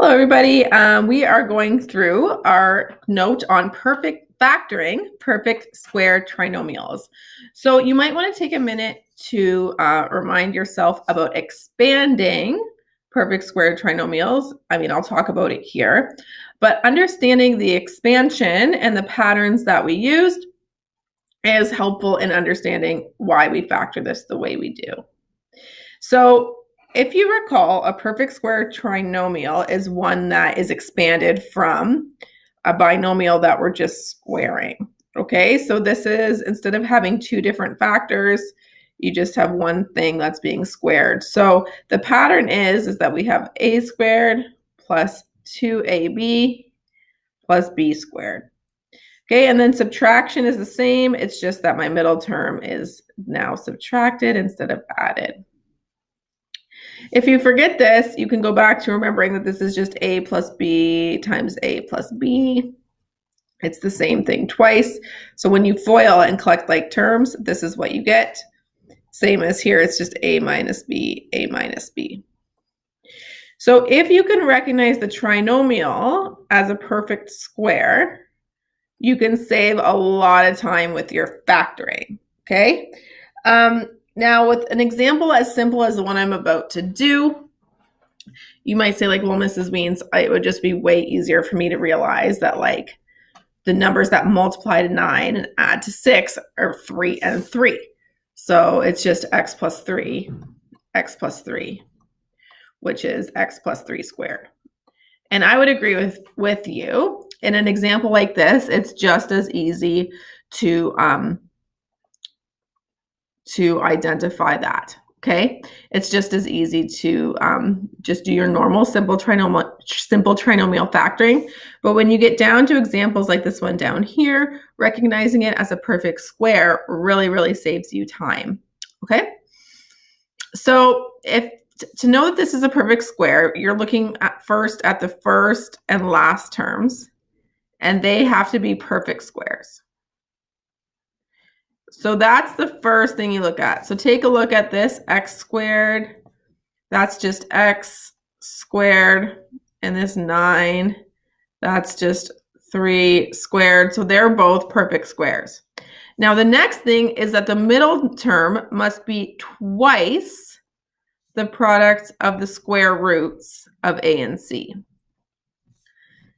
Hello, everybody. We are going through our note on factoring perfect square trinomials. So you might want to take a minute to remind yourself about expanding perfect square trinomials. I'll talk about it here, but understanding the expansion and the patterns that we used is helpful in understanding why we factor this the way we do. So if you recall, a perfect square trinomial is one that is expanded from a binomial that we're just squaring. Okay, so this is, instead of having two different factors, you just have one thing that's being squared. So the pattern is that we have a squared plus 2ab plus b squared. Okay, and then subtraction is the same. It's just that my middle term is now subtracted instead of added. If you forget this, you can go back to remembering that this is just a plus b times a plus b. It's the same thing twice. So when you FOIL and collect like terms, this is what you get. Same as here, it's just a minus b, a minus b. So if you can recognize the trinomial as a perfect square, you can save a lot of time with your factoring, okay? Now, with an example as simple as the one I'm about to do, you might say like, well, Mrs. Weens, it would just be way easier for me to realize that like the numbers that multiply to 9 and add to 6 are 3 and 3. So it's just x plus 3, which is x plus 3 squared. And I would agree with you. In an example like this, it's just as easy to identify that, okay? It's just as easy to just do your normal simple trinomial factoring. But when you get down to examples like this one down here, recognizing it as a perfect square really, really saves you time, okay? So to know that this is a perfect square, you're looking at the first and last terms, and they have to be perfect squares. So that's the first thing you look at. So take a look at this, x squared, that's just x squared, and this 9, that's just 3 squared. So they're both perfect squares. Now the next thing is that the middle term must be twice the product of the square roots of a and c.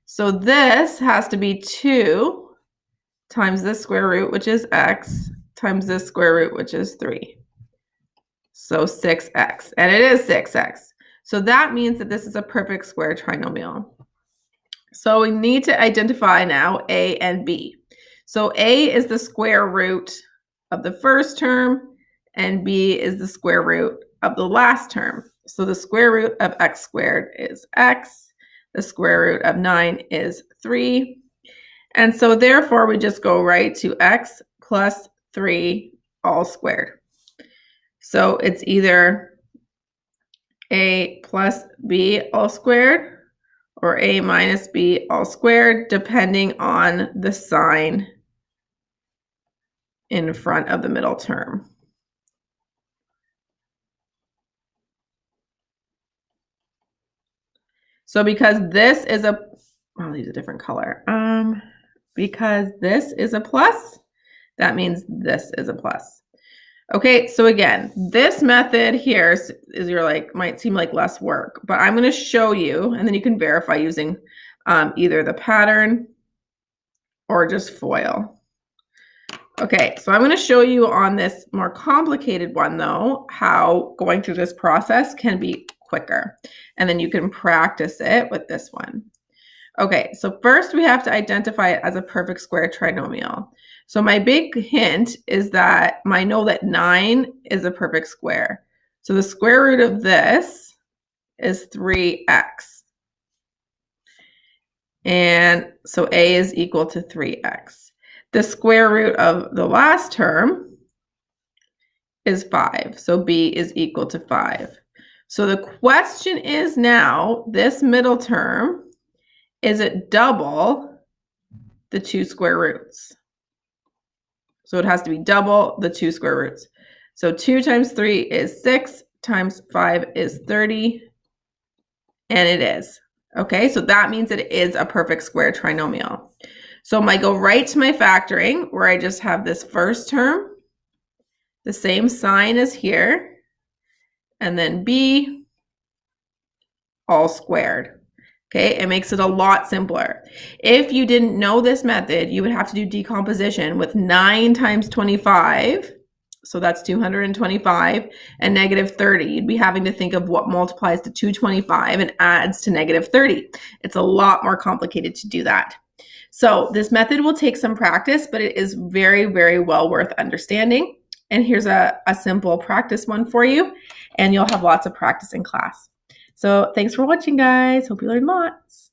So this has to be 2 times this square root, which is x, times this square root, which is 3. So 6x, and it is 6x. So that means that this is a perfect square trinomial. So we need to identify now a and b. So a is the square root of the first term, and b is the square root of the last term. So the square root of x squared is x. The square root of 9 is 3. And so therefore, we just go right to x plus 3 all squared. So it's either a plus b all squared or a minus b all squared, depending on the sign in front of the middle term. So because this is I'll use a different color. Because this is a plus, that means this is a plus. Okay, so again, this method here might seem like less work, but I'm going to show you, and then you can verify using either the pattern or just FOIL. Okay, so I'm going to show you on this more complicated one, though, how going through this process can be quicker. And then you can practice it with this one. Okay, so first we have to identify it as a perfect square trinomial. So my big hint is that I know that 9 is a perfect square. So the square root of this is 3x. And so a is equal to 3x. The square root of the last term is 5. So b is equal to 5. So the question is now, this middle term, is it double the 2 square roots? So it has to be double the 2 square roots. So 2 times 3 is 6, times 5 is 30, and it is. Okay, so that means it is a perfect square trinomial. So I might go right to my factoring where I just have this first term, the same sign as here, and then b all squared. Okay, it makes it a lot simpler. If you didn't know this method, you would have to do decomposition with 9 times 25. So that's 225 and negative 30. You'd be having to think of what multiplies to 225 and adds to negative 30. It's a lot more complicated to do that. So this method will take some practice, but it is very, very well worth understanding. And here's a simple practice one for you, and you'll have lots of practice in class. So thanks for watching, guys. Hope you learned lots.